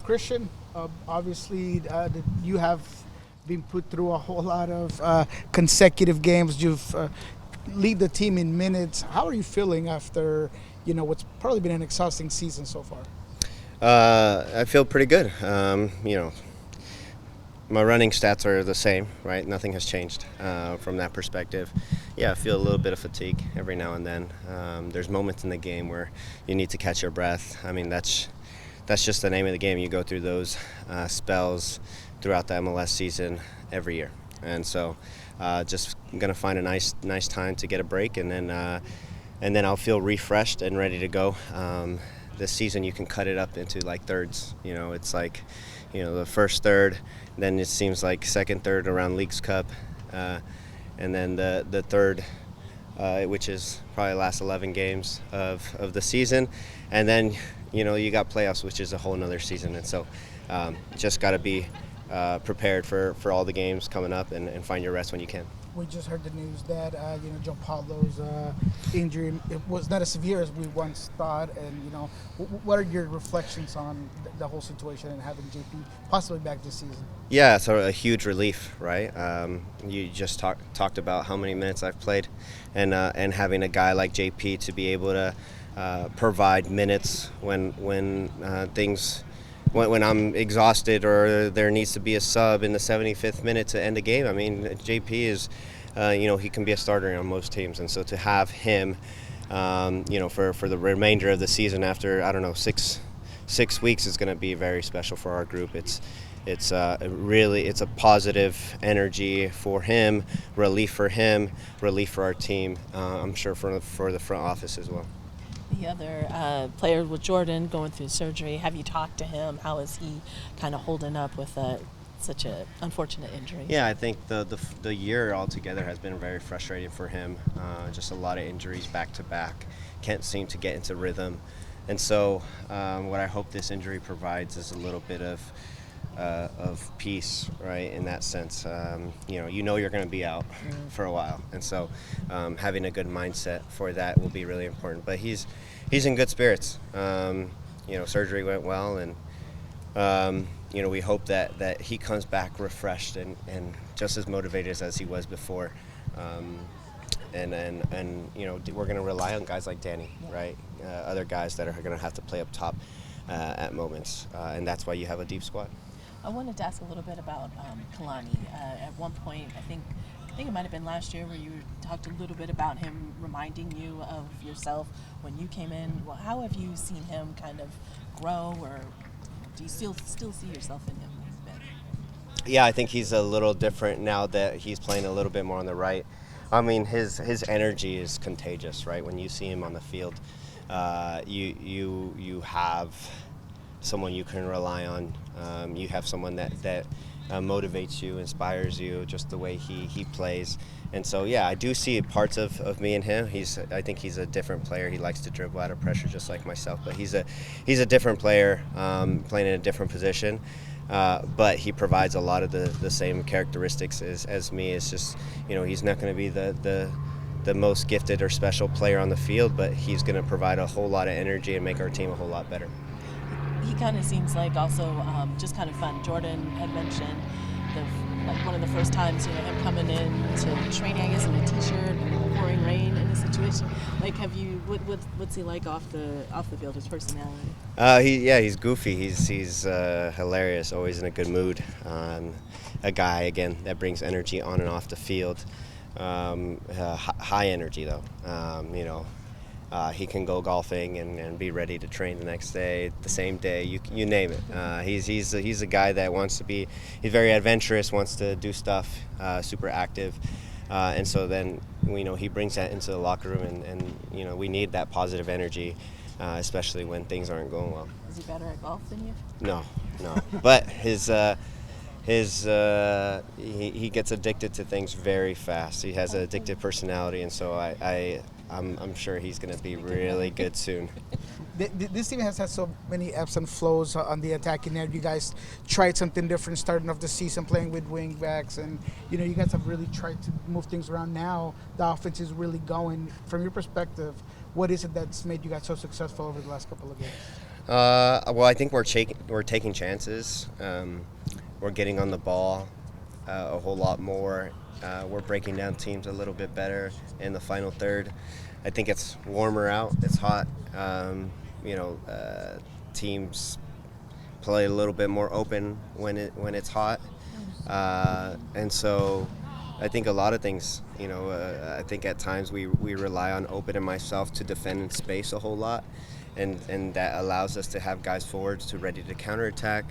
Christian, obviously, you have been put through a whole lot of consecutive games. You've lead the team in minutes. How are you feeling after what's probably been an exhausting season so far? I feel pretty good. My running stats are the same, right? Nothing has changed from that perspective. Yeah, I feel a little bit of fatigue every now and then. There's moments in the game where you need to catch your breath. I mean, that's just the name of the game. You go through those spells throughout the MLS season every year, and so just gonna find a nice time to get a break, and then I'll feel refreshed and ready to go. This season you can cut it up into like thirds. It's like the first third, then it seems like second third around Leagues Cup, and then the third, which is probably the last 11 games of the season, and then you got playoffs, which is a whole nother season. And so just got to be prepared for all the games coming up, and find your rest when you can. We just heard the news that Joe Paulo's injury, it was not as severe as we once thought. And what are your reflections on the whole situation and having JP possibly back this season? Yeah, it's a huge relief, right? You just talked about how many minutes I've played, and having a guy like JP to be able to provide minutes when things. When I'm exhausted or there needs to be a sub in the 75th minute to end the game. I mean, JP is, he can be a starter on most teams, and so to have him, for the remainder of the season after, I don't know, six weeks is going to be very special for our group. It's a positive energy for him, relief for him, relief for our team. I'm sure for the front office as well. The other player with Jordan going through surgery, have you talked to him? How is he kind of holding up with such an unfortunate injury? Yeah, I think the year altogether has been very frustrating for him. Just a lot of injuries back to back. Can't seem to get into rhythm. And so what I hope this injury provides is a little bit of peace, right, in that sense. You're going to be out for a while, and so having a good mindset for that will be really important. But he's in good spirits. Surgery went well, and we hope that he comes back refreshed and just as motivated as he was before. And we're going to rely on guys like Danny, right? Other guys that are going to have to play up top at moments, and that's why you have a deep squad. I wanted to ask a little bit about Kalani. At one point, I think it might have been last year, where you talked a little bit about him reminding you of yourself when you came in. Well, how have you seen him kind of grow, or do you still see yourself in him a bit? Yeah, I think he's a little different now that he's playing a little bit more on the right. I mean, his energy is contagious, right? When you see him on the field, you have someone you can rely on. You have someone that motivates you, inspires you, just the way he plays. And so, yeah, I do see parts of me in him. I think he's a different player. He likes to dribble out of pressure just like myself, but he's a different player, playing in a different position. But he provides a lot of the same characteristics as me. It's just, he's not going to be the most gifted or special player on the field, but he's going to provide a whole lot of energy and make our team a whole lot better. He kind of seems like also just kind of fun. Jordan had mentioned one of the first times, him coming in to training, I guess, in a t-shirt, pouring rain in a situation. Like, what's he like off the field? His personality? He's goofy. He's hilarious. Always in a good mood. A guy again that brings energy on and off the field. High energy though. He can go golfing and be ready to train the next day, the same day, you name it. He's a guy that wants to be, he's very adventurous, wants to do stuff, super active. And so then, he brings that into the locker room, and we need that positive energy, especially when things aren't going well. Is he better at golf than you? No. But he gets addicted to things very fast. He has an addictive personality, and so I'm sure he's going to be really good soon. This team has had so many ebbs and flows on the attacking end. You guys tried something different starting off the season, playing with wing backs, and you guys have really tried to move things around. Now the offense is really going. From your perspective, what is it that's made you guys so successful over the last couple of games? Well, I think we're taking chances. We're getting on the ball a whole lot more. We're breaking down teams a little bit better in the final third. I think it's warmer out. It's hot. Teams play a little bit more open when it's hot, and so I think a lot of things. I think at times we rely on Open and myself to defend in space a whole lot, and that allows us to have guys forwards to ready to counterattack.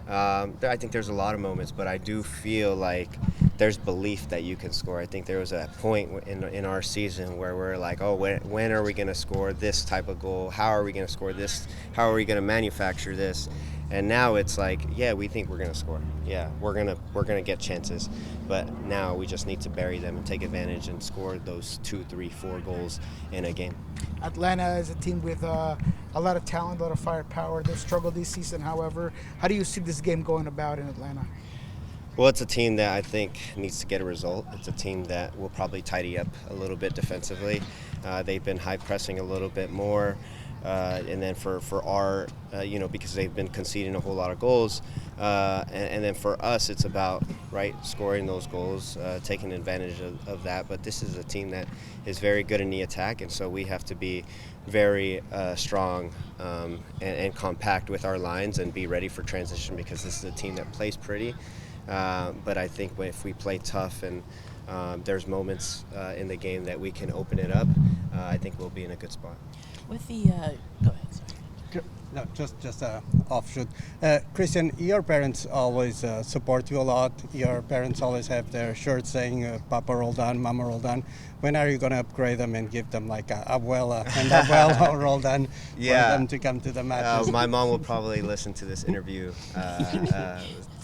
I think there's a lot of moments, but I do feel like there's belief that you can score. I think there was a point in our season where we're like, oh, when are we going to score this type of goal? How are we going to score this? How are we going to manufacture this? And now it's like, yeah, we think we're going to score. Yeah, we're gonna get chances, but now we just need to bury them and take advantage and score those 2, 3, 4 goals in a game. Atlanta is a team with a lot of talent, a lot of firepower. They've struggled this season, however. How do you see this game going about in Atlanta? Well, it's a team that I think needs to get a result. It's a team that will probably tidy up a little bit defensively. They've been high pressing a little bit more. And then for our, because they've been conceding a whole lot of goals. And then for us, it's about, scoring those goals, taking advantage of that. But this is a team that is very good in the attack, and so we have to be very strong and compact with our lines and be ready for transition, because this is a team that plays pretty. But I think if we play tough and there's moments in the game that we can open it up, I think we'll be in a good spot. With the go ahead, sorry. No, just offshoot. Cristian, your parents always support you a lot. Your parents always have their shirts saying Papa Roldan, Mama Roldan. When are you going to upgrade them and give them like Abuela and Abuelo Roldan for them to come to the matches? My mom will probably listen to this interview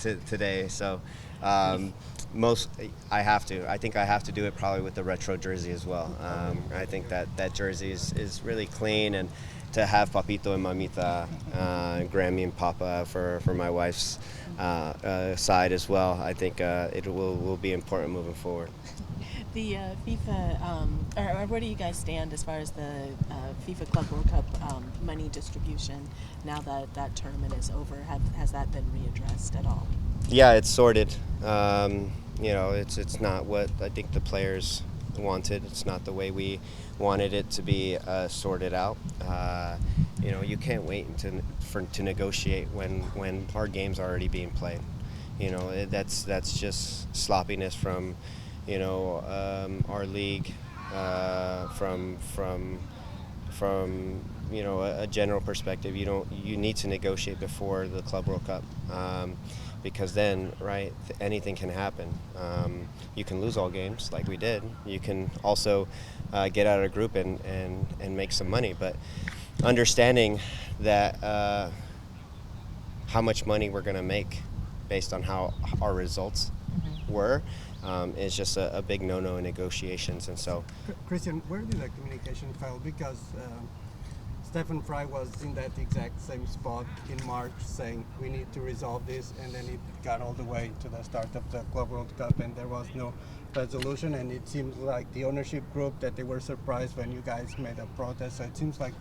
today, so I have to. I think I have to do it probably with the retro jersey as well. I think that jersey is really clean, and to have Papito and Mamita, Grammy and Papa for my wife's side as well, I think it will be important moving forward. The FIFA, or where do you guys stand as far as the FIFA Club World Cup money distribution now that that tournament is over? Has that been readdressed at all? Yeah, it's sorted. It's not what I think the players wanted. It's not the way we wanted it to be sorted out. You can't wait to negotiate when our game's already being played. That's just sloppiness from our league, from a general perspective. You need to negotiate before the Club World Cup, because then anything can happen. You can lose all games like we did. You can also get out of a group and make some money, but understanding that how much money we're going to make based on how our results were is just a big no-no in negotiations. And so, Cristian, where did the communication fail? Because Stefan Fry was in that exact same spot in March saying we need to resolve this, and then it got all the way to the start of the Club World Cup and there was no resolution, and it seems like the ownership group that they were surprised when you guys made a protest. So it seems like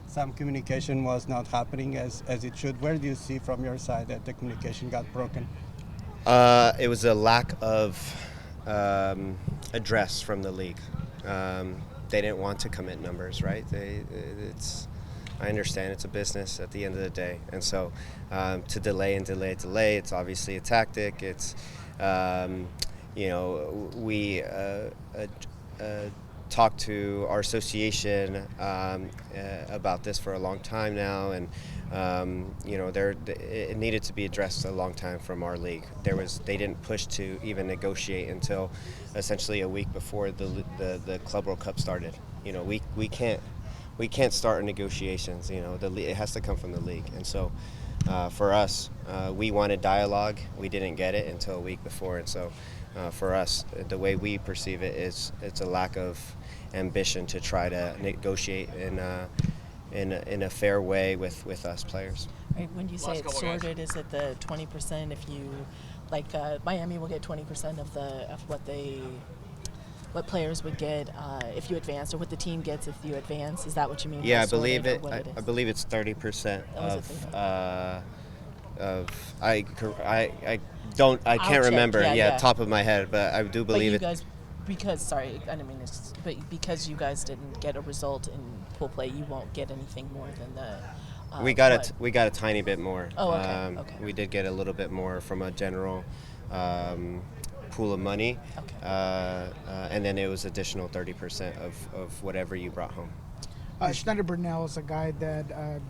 some communication was not happening as it should. Where do you see from your side that the communication got broken? It was a lack of address from the league. They didn't want to commit numbers, right? I understand it's a business at the end of the day, and so to delay, it's obviously a tactic. It's we talked to our association about this for a long time now, and it needed to be addressed a long time from our league. They didn't push to even negotiate until essentially a week before the Club World Cup started. We can't start negotiations. It has to come from the league, and so for us, we wanted dialogue. We didn't get it until a week before, and so for us, the way we perceive it is it's a lack of ambition to try to negotiate in a fair way with us players. Right, when you say it's sorted, is it the 20%? If you Miami will get 20% of what they what players would get if you advance, or what the team gets if you advance. Is that what you mean? Yeah, by I believe sorted, or it. what I, it is? I believe it's 30% Oh, is it 30? of I don't I I'll can't check. remember. Yeah, Yeah, yeah. top of my head, but I do But believe you it. guys, because sorry, I didn't mean this, but because you guys didn't get a result in pool play, you won't get anything more than the. What? We got a tiny bit more. Oh, okay, okay. We did get a little bit more from a general pool of money, Okay. and then it was additional 30% of whatever you brought home. Schneider is a guy that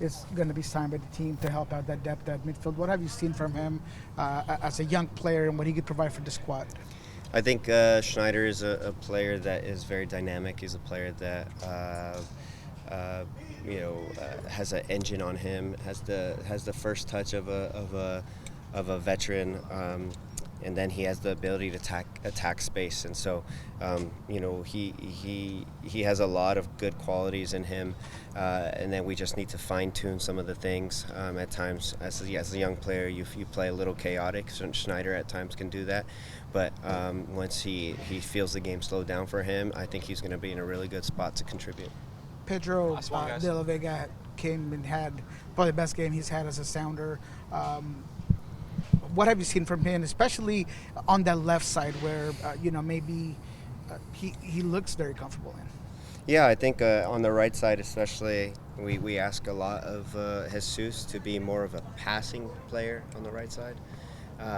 is going to be signed by the team to help out that depth at midfield. What have you seen from him as a young player and what he could provide for the squad? I think Schneider is a player that is very dynamic. He's a player that has an engine on him, has the first touch of a veteran, and then he has the ability to attack space. And so, he has a lot of good qualities in him, and then we just need to fine tune some of the things. At times, as a young player, you play a little chaotic. So Schneider at times can do that, but once he feels the game slow down for him, I think he's going to be in a really good spot to contribute. Pedro de la Vega came and had probably the best game he's had as a sounder. What have you seen from him, especially on that left side where maybe he looks very comfortable in? Yeah, I think on the right side especially, we ask a lot of Jesus to be more of a passing player on the right side,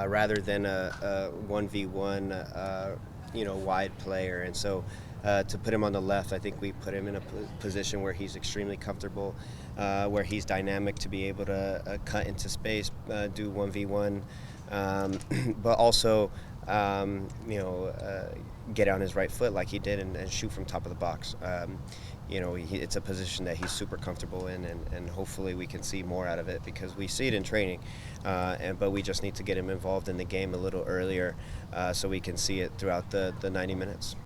rather than a 1v1 wide player. And so to put him on the left, I think we put him in a position where he's extremely comfortable, where he's dynamic to be able to cut into space, do 1v1, but also get on his right foot like he did and shoot from top of the box. It's a position that he's super comfortable in, and hopefully we can see more out of it because we see it in training, but we just need to get him involved in the game a little earlier so we can see it throughout the 90 minutes.